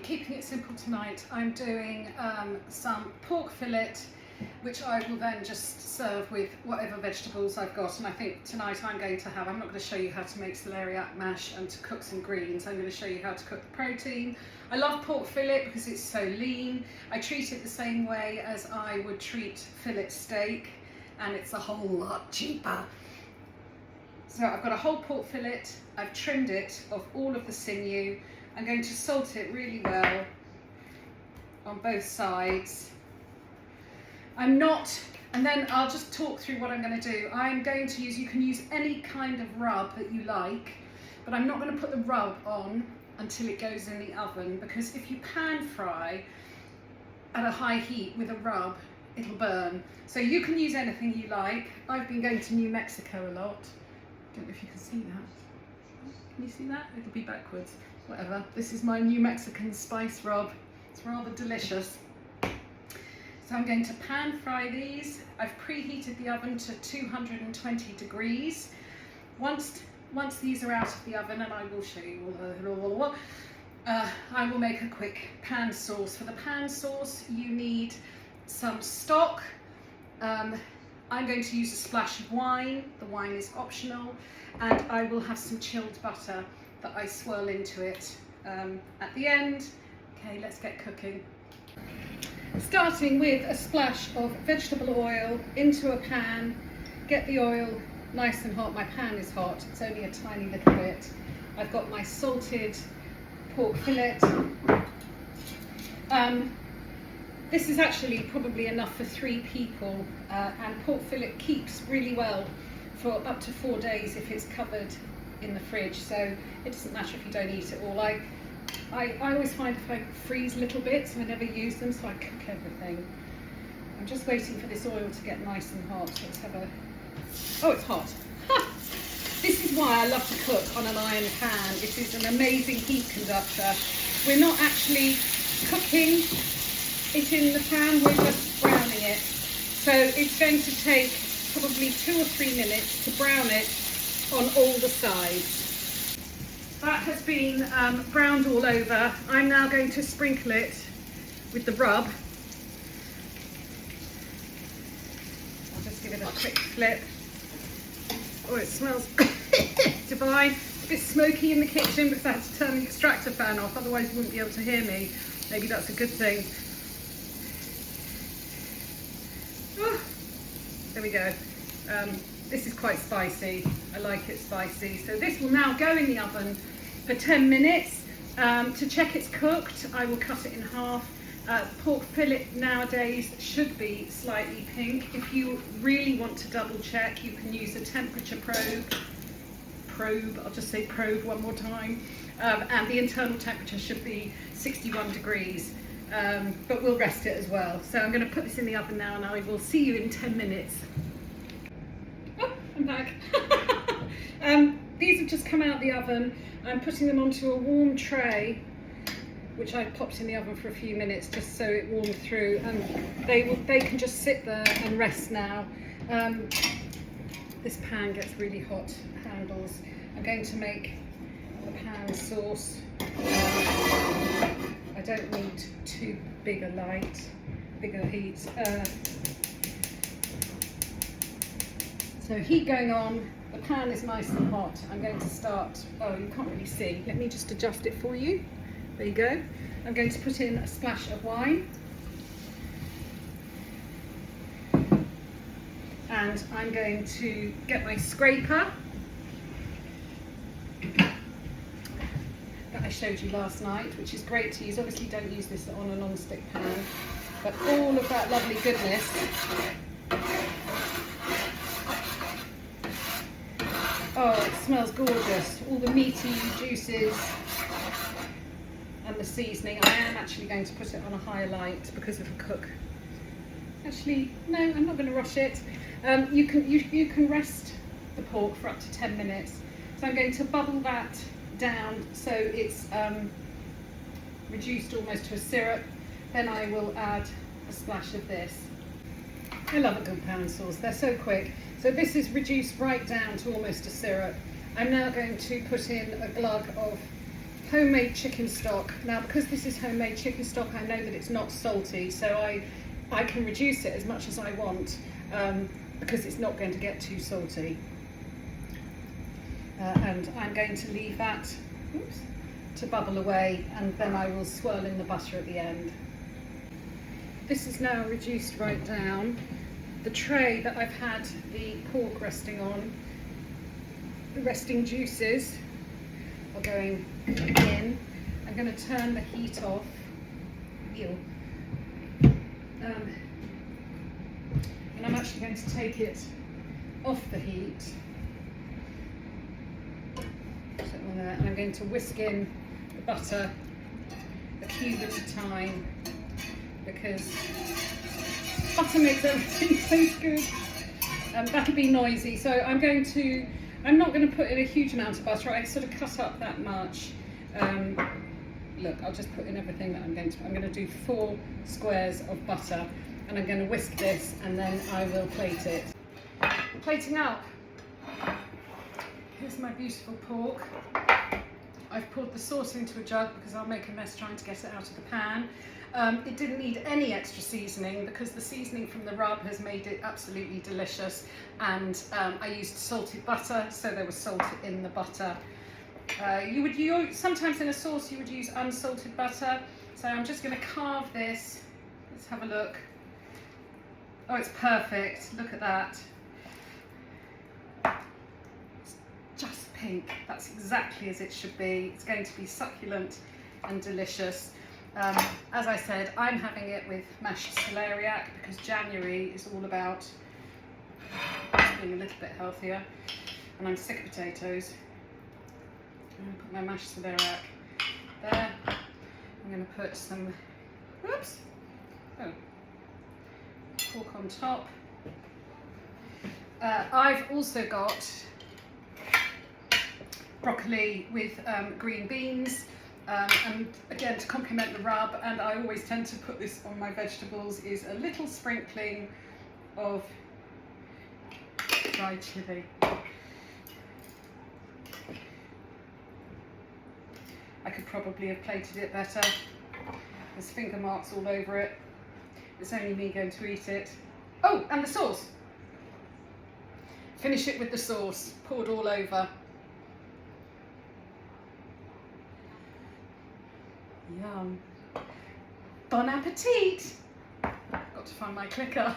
keeping it simple tonight. I'm doing some pork fillet, which I will then just serve with whatever vegetables I've got. And I think tonight I'm going to have, I'm not going to show you how to make celeriac mash and to cook some greens. I'm going to show you how to cook the protein. I love pork fillet because it's so lean. I treat it the same way as I would treat fillet steak, and it's a whole lot cheaper. So I've got a whole pork fillet. I've trimmed it of all of the sinew. I'm going to salt it really well on both sides. And then I'll just talk through what I'm going to do. I'm going to use, you can use any kind of rub that you like, but I'm not going to put the rub on until it goes in the oven, because if you pan fry at a high heat with a rub, it'll burn. So you can use anything you like. I've been going to New Mexico a lot. Don't know if you can see that. Can you see that? It'll be backwards. Whatever. This is my New Mexican spice rub. It's rather delicious. So I'm going to pan fry these. I've preheated the oven to 220 degrees. Once these are out of the oven, and I will show you I will make a quick pan sauce. For the pan sauce, you need some stock. I'm going to use a splash of wine. The wine is optional. And I will have some chilled butter that I swirl into it at the end. Okay, let's get cooking. Starting with a splash of vegetable oil into a pan. Get the oil nice and hot. My pan is hot, it's only a tiny little bit. I've got my salted pork fillet. This is actually probably enough for 3 people, and pork fillet keeps really well for up to 4 days if it's covered in the fridge, so it doesn't matter if you don't eat it all. I always find if I freeze little bits, I never use them, so I cook everything. I'm just waiting for this oil to get nice and hot. Let's have a... Oh, it's hot. Ha! This is why I love to cook on an iron pan. It is an amazing heat conductor. We're not actually cooking it in the pan, we're just browning it. So it's going to take probably 2 or 3 minutes to brown it on all the sides. That has been browned all over. I'm now going to sprinkle it with the rub. I'll just give it a quick flip. Oh, it smells divine. It's a bit smoky in the kitchen because I had to turn the extractor fan off, otherwise you wouldn't be able to hear me. Maybe that's a good thing. Oh, there we go. This is quite spicy. I like it spicy. So this will now go in the oven for 10 minutes. To check it's cooked, I will cut it in half. Pork fillet nowadays should be slightly pink. If you really want to double check, you can use a temperature probe, I'll just say probe one more time. And the internal temperature should be 61 degrees. But we'll rest it as well. So I'm going to put this in the oven now, and I will see you in 10 minutes. Oh, I'm back. These have just come out of the oven. I'm putting them onto a warm tray, which I popped in the oven for a few minutes just so it warmed through, and they can just sit there and rest now. This pan gets really hot handles. I'm going to make the pan sauce. I don't need too big a heat. So heat going on, the pan is nice and hot. I'm going to start, oh, you can't really see. Let me just adjust it for you. There you go. I'm going to put in a splash of wine. And I'm going to get my scraper that I showed you last night, which is great to use. Obviously don't use this on a non-stick pan, but all of that lovely goodness oh, it smells gorgeous. All the meaty juices and the seasoning. I am actually going to put it on a higher light because of the cook. Actually, no, I'm not going to rush it. You can rest the pork for up to 10 minutes. So I'm going to bubble that down so it's reduced almost to a syrup. Then I will add a splash of this. I love a good pan sauce, they're so quick. So this is reduced right down to almost a syrup. I'm now going to put in a glug of homemade chicken stock. Now, because this is homemade chicken stock, I know that it's not salty, so I can reduce it as much as I want, because it's not going to get too salty. And I'm going to leave that to bubble away, and then I will swirl in the butter at the end. This is now reduced right down. The tray that I've had the pork resting on, the resting juices are going in. I'm going to turn the heat off. Ew. And I'm actually going to take it off the heat. Put it on there, and I'm going to whisk in the butter a cube at a time, because butter makes everything taste good. That'll be noisy, so I'm not going to put in a huge amount of butter. I sort of cut up that much. Look, I'll just put in everything that I'm going to do 4 squares of butter, and I'm going to whisk this, and then I will plate it. Plating up. Here's my beautiful pork. I've poured the sauce into a jug because I'll make a mess trying to get it out of the pan. It didn't need any extra seasoning because the seasoning from the rub has made it absolutely delicious, and I used salted butter, so there was salt in the butter. You would use, sometimes in a sauce you would use unsalted butter, so I'm just going to carve this. Let's have a look. Oh, it's perfect. Look at that. It's just pink. That's exactly as it should be. It's going to be succulent and delicious. As I said, I'm having it with mashed celeriac because January is all about just being a little bit healthier, and I'm sick of potatoes. I'm going to put my mashed celeriac there. I'm going to put some, pork on top. I've also got broccoli with green beans. And again, to complement the rub, and I always tend to put this on my vegetables, is a little sprinkling of dried chilli. I could probably have plated it better. There's finger marks all over it. It's only me going to eat it. Oh, and the sauce. Finish it with the sauce, poured all over. Yum. Bon appetit! Got to find my clicker.